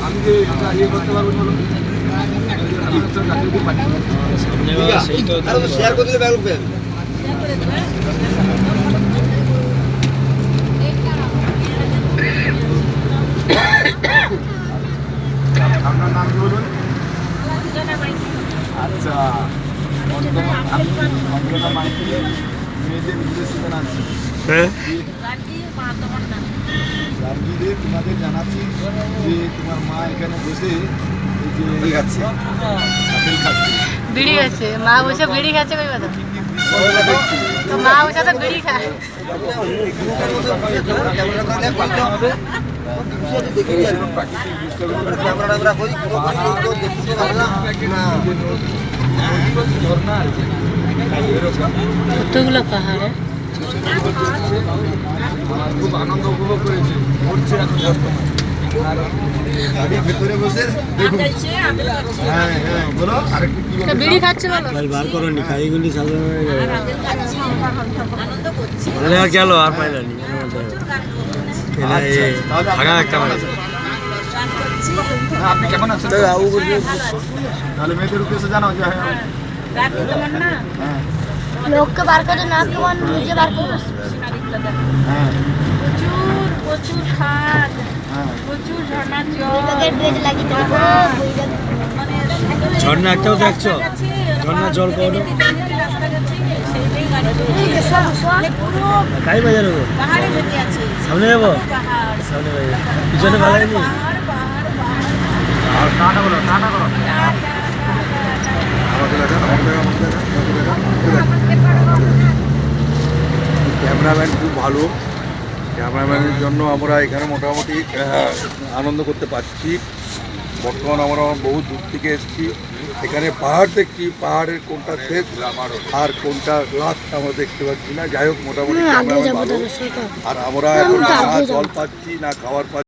আমি যে ইয়ে করতে পারবো বলো শেয়ার করে দিলে ব্যাগ উঠবে। আপনার নাম কি বলুন? আচ্ছা, মেয়েদের বিদেশিতে আছি। রাজগীরে তোমাদের জানাচ্ছি যে তোমার মা এখানে বসে এই যে খাচ্ছে, আপেল খাচ্ছে, বিড়ি খাচ্ছে। মা বসে বিড়ি খাচ্ছে কই কথা? তো মা বসে তো বিড়ি খায়। কতগুলো পাহাড়, খুব আনন্দ উপভোগ করেছে, করছে এখন ভেতরে বসে বলো আরেকটু কি বলো? বিড়ি খাচ্ছে বলো। বার করনি খাইগুলি সাজানো হয়ে গেল গেল আর পাইলানি ভাগা একটা আপনি কেমন আছেন? তাহলে মেয়েদের উদ্দেশ্যে জানাও যে লোককে বার করে না কেমন নিজে বার করবো। হ্যাঁ প্রচুর খাদ, প্রচুর ঝর্ণার জল, ঝর্ণা একটাও দেখছো? ঝর্ণার জল কখনো তাই বাজার হবো সামনে যাবো, সামনে বাজার পিছনে ভালো টাটা করো, টাটা করো। ক্যামেরাম্যান খুব ভালো, ক্যামেরাম্যানের জন্য আমরা এখানে মোটামুটি আনন্দ করতে পারছি। বর্তমান আমরা বহু দূর থেকে এসেছি, এখানে পাহাড় দেখছি, পাহাড়ের কোনটা শেষ আর কোনটা লাস্ট আমরা দেখতে পাচ্ছি না। যাই হোক মোটামুটি ক্যামেরাম্যান ভালো, আর আমরা এখন না জল পাচ্ছি না খাবার পাচ্ছি।